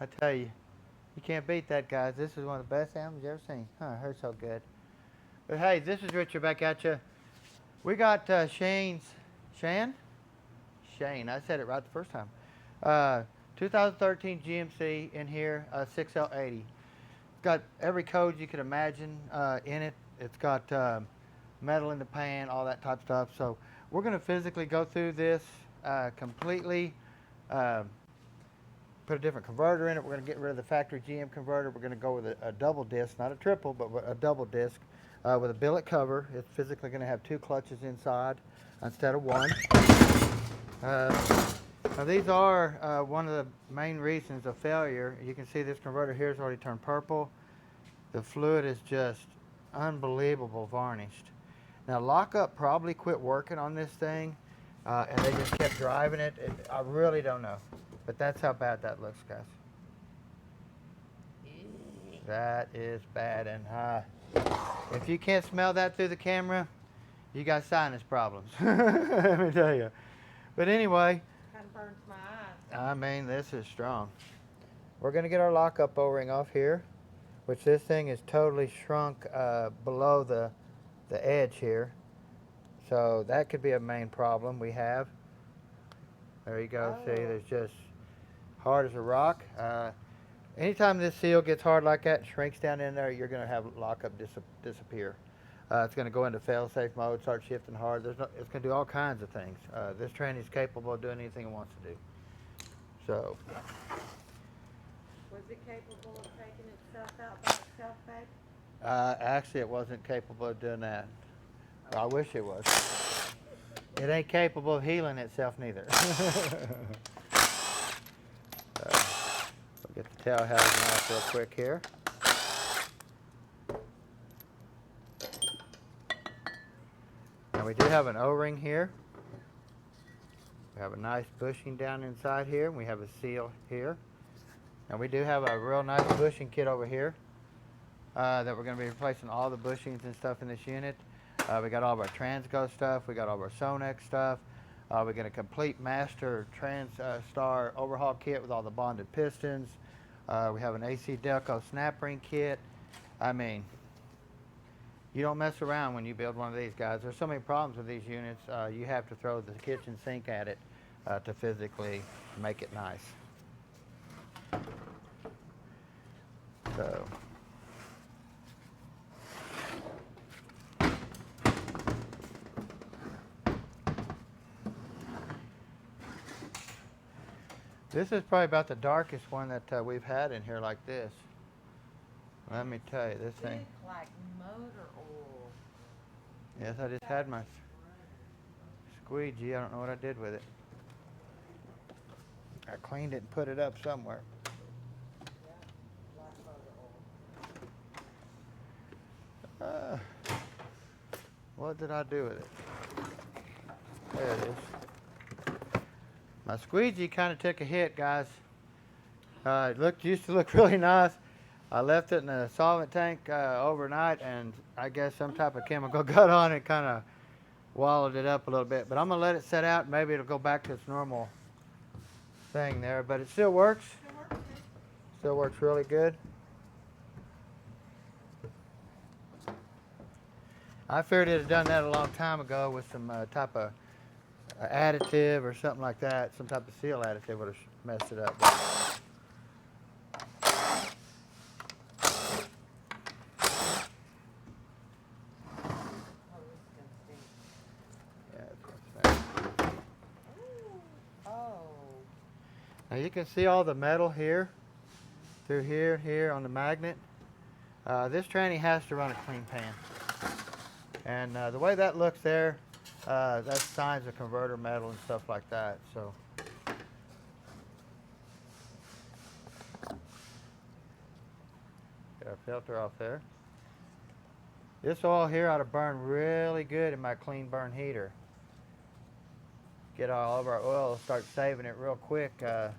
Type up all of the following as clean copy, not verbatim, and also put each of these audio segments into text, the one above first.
I tell you, you can't beat that, guys. This is one of the best animals you ever seen. Huh, it hurts so good. But hey, this is Richard back at you. We got Shane? Shane, I said it right the first time. Uh, 2013 GMC in here, 6L80. It's got every code you could imagine in it. It's got metal in the pan, all that type of stuff. So we're going to physically go through this completely. Uh, Put a different converter in it. We're going to get rid of the factory GM converter. We're going to go with a double disc, not a triple, but a double disc with a billet cover. It's physically going to have two clutches inside instead of one. Now these are one of the main reasons of failure. You can see this converter here has already turned purple. The fluid is just unbelievable varnished. Now lockup probably quit working on this thing and they just kept driving it. I really don't know. But that's how bad that looks, guys. That is bad. And if you can't smell that through the camera, you got sinus problems. Let me tell you. But anyway, Kind of burns my eyes. I mean, this is strong. We're going to get our lockup O-ring off here, which this thing is totally shrunk below the edge here. So that could be a main problem we have. There you go. Oh. See, there's just hard as a rock. Anytime this seal gets hard like that and shrinks down in there, you're going to have lockup disappear. It's going to go into fail-safe mode, start shifting hard. It's going to do all kinds of things. This tranny is capable of doing anything it wants to do. So. Was it capable of taking itself out by itself, babe? Actually, it wasn't capable of doing that. I wish it was. It ain't capable of healing itself neither. We'll get the tail housing off real quick here. Now we do have an O-ring here. We have a nice bushing down inside here. We have a seal here. And we do have a real nice bushing kit over here that we're going to be replacing all the bushings and stuff in this unit. We got all of our Transgo stuff. We got all of our Sonex stuff. We got a complete master Transtar overhaul kit with all the bonded pistons. We have an AC Delco snap ring kit. I mean, you don't mess around when you build one of these, guys. There's so many problems with these units. You have to throw the kitchen sink at it to physically make it nice. So. This is probably about the darkest one that we've had in here like this. Let me tell you, this thing. Thick like motor oil. Yes, I just had my squeegee. I don't know what I did with it. I cleaned it and put it up somewhere. Yeah, like motor oil. What did I do with it? There it is. My squeegee kind of took a hit, guys. It used to look really nice. I left it in a solvent tank overnight, and I guess some type of chemical got on it, kind of wallowed it up a little bit. But I'm gonna let it set out, and maybe it'll go back to its normal thing there. But it still works. Still works really good. I figured it had done that a long time ago with some type of additive or something like that. Some type of seal additive would have messed it up. Now you can see all the metal here, through here on the magnet. This tranny has to run a clean pan. And the way that looks there, that's signs of converter metal and stuff like that. So. Get our filter off there. This oil here ought to burn really good in my clean burn heater. Get all of our oil, start saving it real quick. That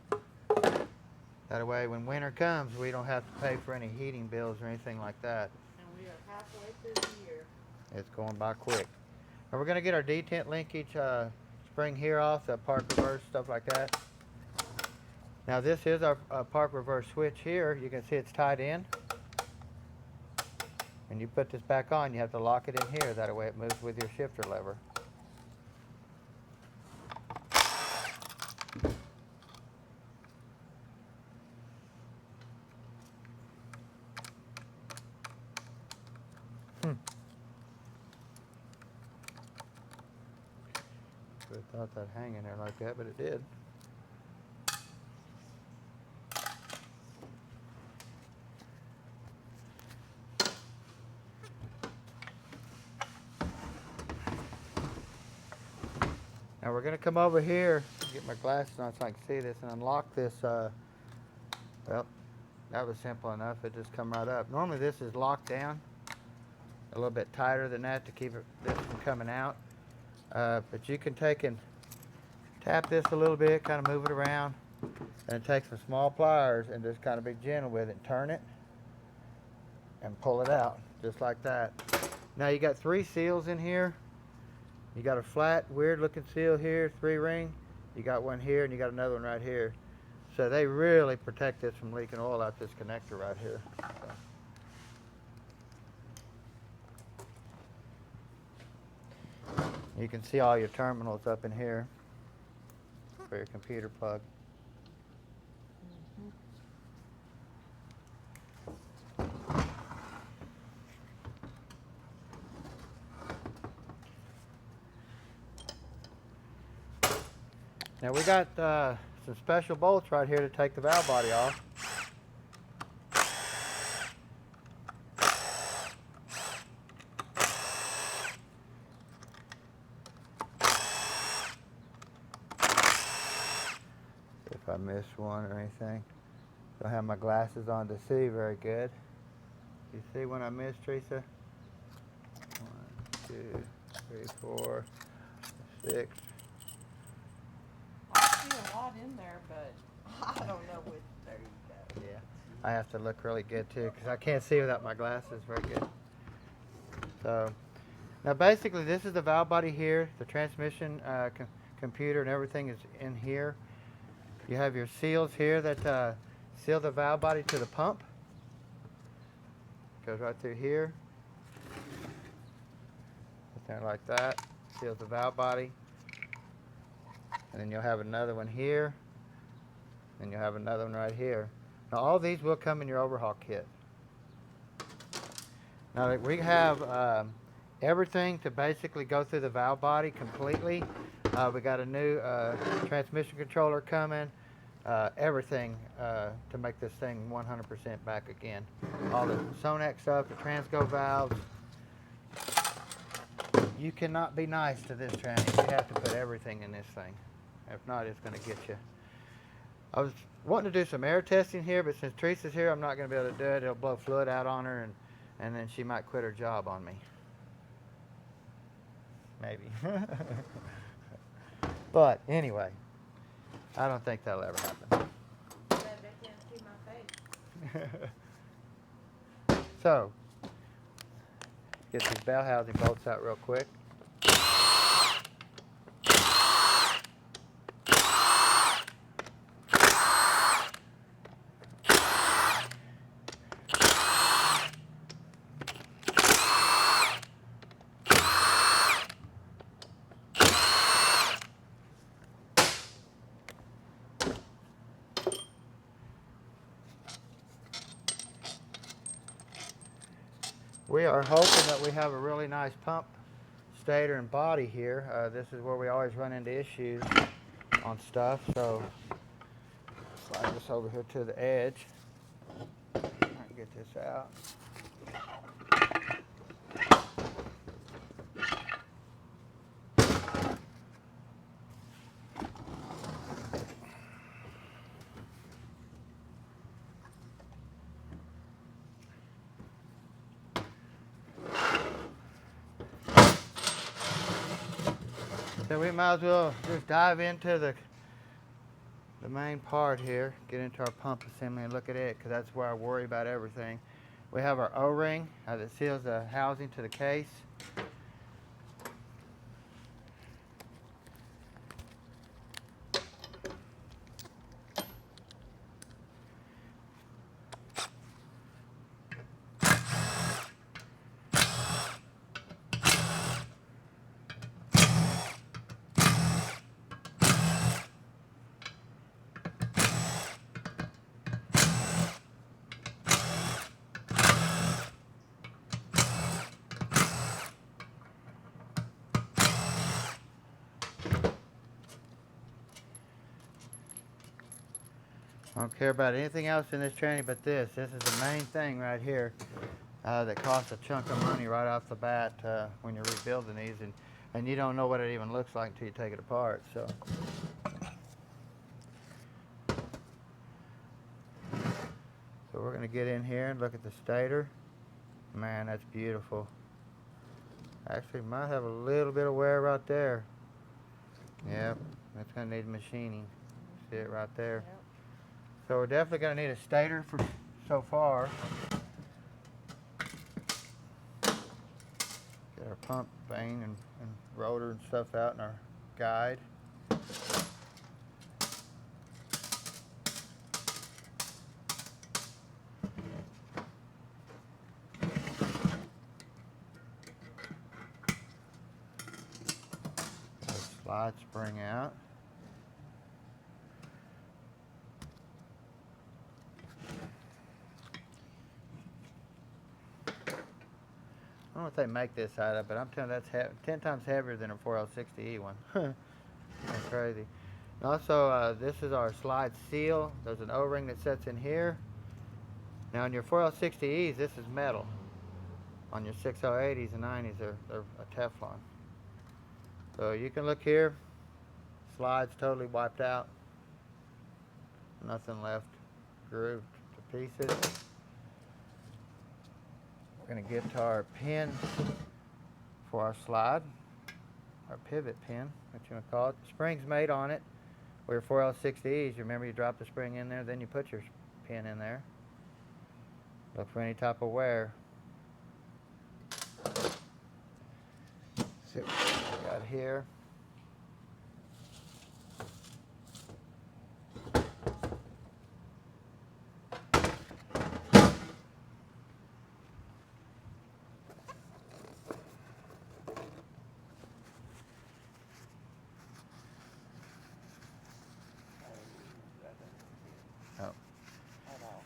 way when winter comes, we don't have to pay for any heating bills or anything like that. And we are halfway through the year. It's going by quick. And we're going to get our detent linkage spring here off, the park reverse, stuff like that. Now this is our park reverse switch here. You can see it's tied in. And you put this back on, you have to lock it in here. That way it moves with your shifter lever. I thought that'd hang in there like that, but it did. Now we're going to come over here, get my glasses on so I can see this, and unlock this. Well, that was simple enough. It just come right up. Normally this is locked down a little bit tighter than that to keep this from coming out. But you can take and tap this a little bit, kind of move it around, and take some small pliers and just kind of be gentle with it and turn it and pull it out just like that. Now you got 3 seals in here. You got a flat, weird looking seal here, 3 ring. You got one here and you got another one right here. So they really protect this from leaking oil out this connector right here. So. You can see all your terminals up in here for your computer plug. Now we got some special bolts right here to take the valve body off. If I miss one or anything. Don't have my glasses on to see very good. You see when I miss, Teresa? 1, 2, 3, 4, 6. I see a lot in there, but I don't know which. There you go. Yeah, I have to look really good too because I can't see without my glasses very good. So, now basically this is the valve body here. The transmission computer and everything is in here. You have your seals here that seal the valve body to the pump. Goes right through here. Right there like that. Seals the valve body. And then you'll have another one here. And you'll have another one right here. Now all these will come in your overhaul kit. Now we have everything to basically go through the valve body completely. We got a new transmission controller coming. Everything to make this thing 100% back again. All the Sonac stuff, the transgo valves. You cannot be nice to this tranny. You have to put everything in this thing. If not, it's going to get you. I was wanting to do some air testing here, but since Teresa's here, I'm not going to be able to do it. It'll blow fluid out on her, and then she might quit her job on me. Maybe. But anyway, I don't think that'll ever happen. Glad they can't see my face. So, get these bell housing bolts out real quick. We are hoping that we have a really nice pump stator and body here. This is where we always run into issues on stuff. So slide this over here to the edge. Get this out. So we might as well just dive into the main part here, get into our pump assembly and look at it, because that's where I worry about everything. We have our O-ring that seals the housing to the case. I don't care about anything else in this tranny but this. This is the main thing right here that costs a chunk of money right off the bat when you're rebuilding these, and you don't know what it even looks like until you take it apart. So we're going to get in here and look at the stator. Man, that's beautiful. Actually, might have a little bit of wear right there. Yep, that's going to need machining. See it right there. Yep. So we're definitely going to need a stator for so far. Get our pump vane and rotor and stuff out in our guide. Slide spring out. I don't know if they make this out of, but I'm telling you, that's 10 times heavier than a 4L60E one. That's crazy. And also, this is our slide seal. There's an O-ring that sits in here. Now, on your 4L60Es, this is metal. On your 6L80s and 90s, they're a Teflon. So you can look here. Slide's totally wiped out. Nothing left grooved to pieces. We're going to get to our pin for our slide, our pivot pin, what you want to call it. The spring's made on it. Where 4L60Es, remember you drop the spring in there, then you put your pin in there. Look for any type of wear. See what we got here.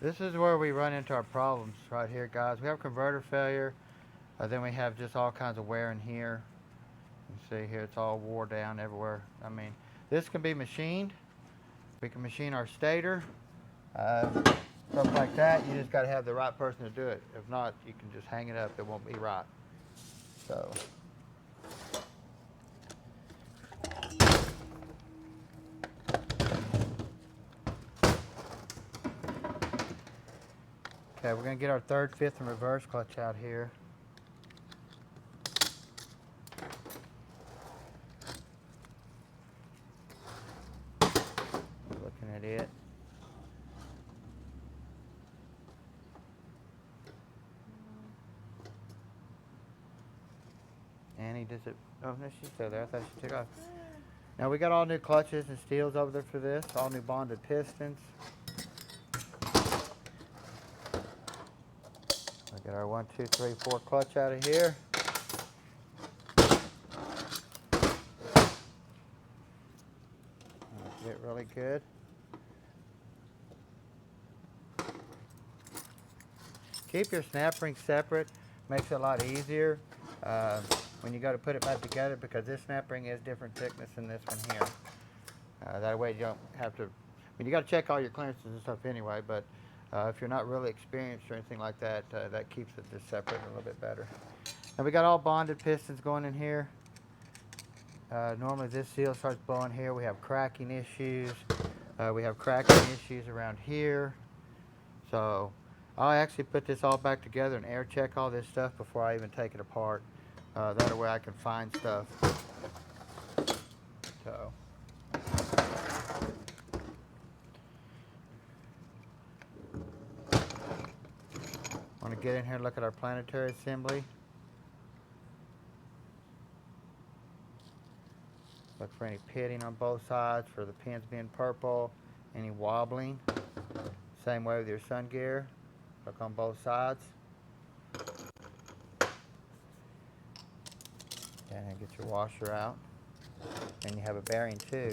This is where we run into our problems right here, guys. We have converter failure. Then we have just all kinds of wear in here. You can see here it's all wore down everywhere. I mean, this can be machined. We can machine our stator. Stuff like that. You just got to have the right person to do it. If not, you can just hang it up. It won't be right. So. Okay, we're going to get our third, fifth, and reverse clutch out here. Looking at it. Annie, does it? Oh, no, she's still there. I thought she took off. Now, we got all new clutches and steels over there for this. All new bonded pistons. Get our 1, 2, 3, 4 clutch out of here. Get really good. Keep your snap ring separate. Makes it a lot easier when you go to put it back together, because this snap ring is different thickness than this one here. That way you don't have to. I mean, you got to check all your clearances and stuff anyway, but if you're not really experienced or anything like that, that keeps it just separate a little bit better. Now we got all bonded pistons going in here. Normally this seal starts blowing here. We have cracking issues. We have cracking issues around here. So I'll actually put this all back together and air check all this stuff before I even take it apart. That way I can find stuff. So. Want to get in here and look at our planetary assembly. Look for any pitting on both sides, for the pins being purple, any wobbling. Same way with your sun gear. Look on both sides. And then get your washer out. And you have a bearing too.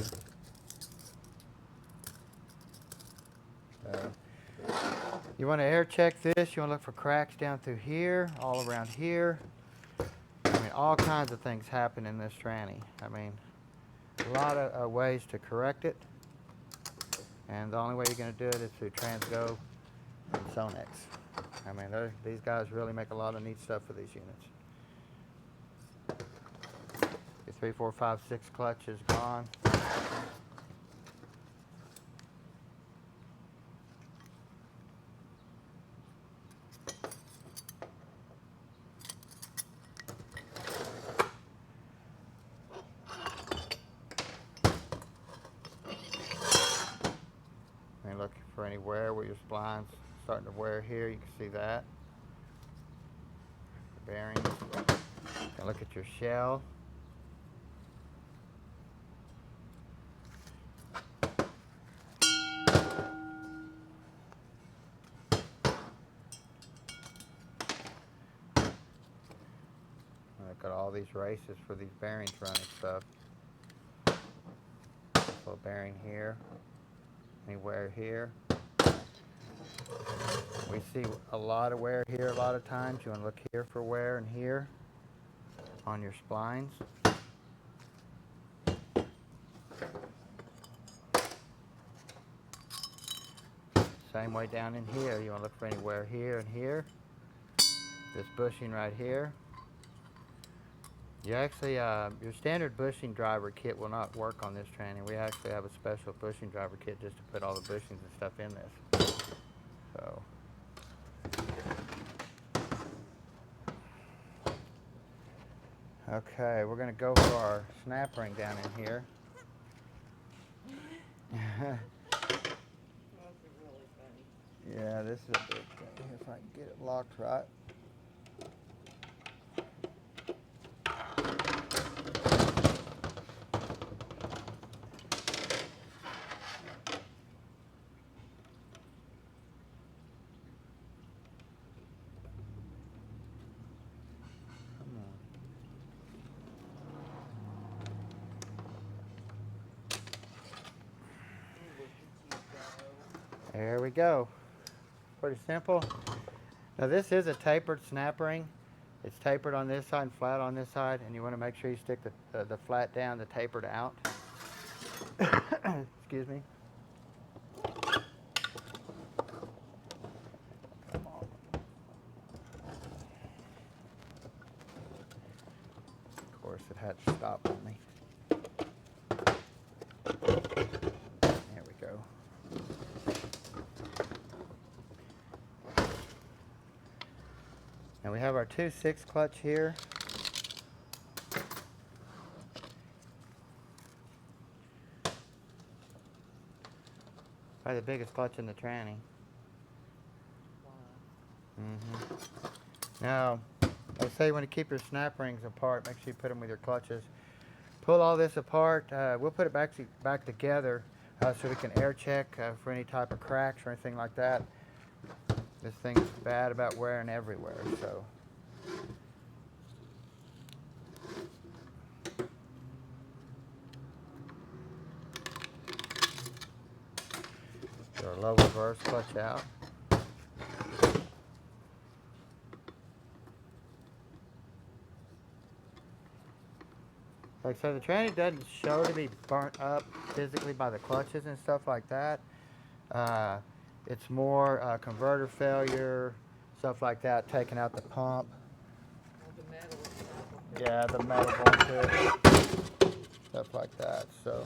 So, you want to air check this. You want to look for cracks down through here, all around here. I mean, all kinds of things happen in this tranny. I mean, a lot of ways to correct it. And the only way you're going to do it is through Transgo and Sonex. I mean, these guys really make a lot of neat stuff for these units. Your 3, 4, 5, 6 clutch is gone. And look for any wear where your spline's starting to wear here. You can see that. The bearings. And look at your shell. Look at all these races for these bearings running stuff. Little bearing here. Any wear here. We see a lot of wear here a lot of times. You want to look here for wear and here on your splines. Same way down in here. You want to look for any wear here and here. This bushing right here. You actually, your standard bushing driver kit will not work on this tranny. We actually have a special bushing driver kit just to put all the bushings and stuff in this. So. Okay, we're going to go for our snap ring down in here. Those are really funny. Yeah, this is a big thing. If I can get it locked right. There we go. Pretty simple. Now this is a tapered snap ring. It's tapered on this side and flat on this side, and you want to make sure you stick the flat down, the tapered out. Excuse me. Come on. Of course, it had to stop on me. There we go. And we have our 2/6 clutch here. Probably the biggest clutch in the tranny. Now, I say when you keep your snap rings apart, make sure you put them with your clutches. Pull all this apart. We'll put it back together so we can air check for any type of cracks or anything like that. This thing's bad about wearing everywhere, so. Get our low reverse clutch out. Like I said, the tranny doesn't show to be burnt up physically by the clutches and stuff like that. It's more converter failure, stuff like that, taking out the pump. Well, the metal is Yeah, the metal going to it, stuff like that. So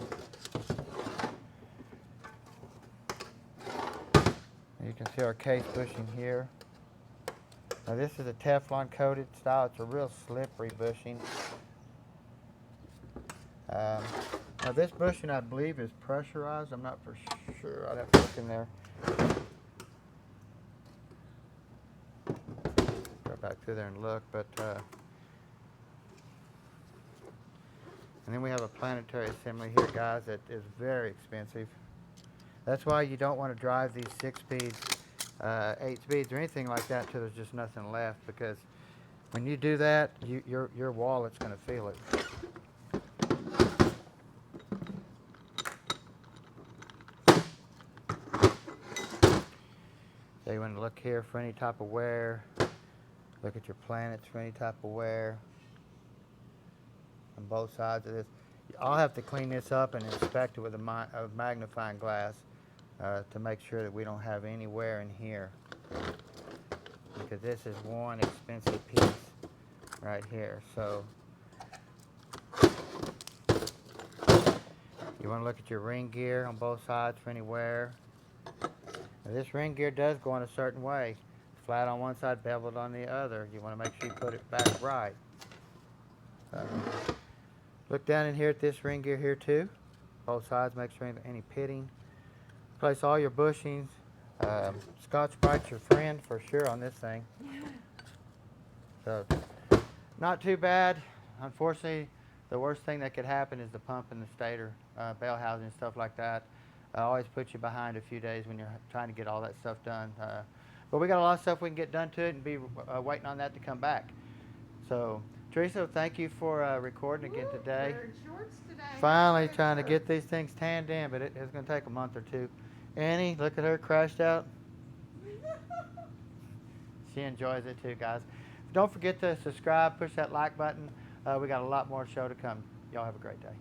you can see our case bushing here. Now this is a Teflon coated style. It's a real slippery bushing. Now this bushing I believe is pressurized. I'm not for sure. I'd have to look in there. Go back through there and look, but and then we have a planetary assembly here, guys, that is very expensive. That's why you don't want to drive these 6-speeds, 8 speeds, or anything like that until there's just nothing left, because when you do that, your wallet's going to feel it. So you want to look here for any type of wear. Look at your planets for any type of wear on both sides of this. I'll have to clean this up and inspect it with a magnifying glass to make sure that we don't have any wear in here, because this is one expensive piece right here. So you want to look at your ring gear on both sides for any wear. Now, this ring gear does go in a certain way, flat on one side, beveled on the other. You want to make sure you put it back right. Look down in here at this ring gear here too, both sides, make sure any pitting. Place all your bushings. Scotch-Brite's your friend for sure on this thing. So, not too bad. Unfortunately, the worst thing that could happen is the pump and the stator, bell housing and stuff like that. Always put you behind a few days when you're trying to get all that stuff done. But we got a lot of stuff we can get done to it and be waiting on that to come back. So, Teresa, thank you for recording again today. We're in shorts today. Finally trying to get these things tanned in, but it's going to take a month or two. Annie, look at her crashed out. She enjoys it too, guys. Don't forget to subscribe, push that like button. We got a lot more show to come. Y'all have a great day.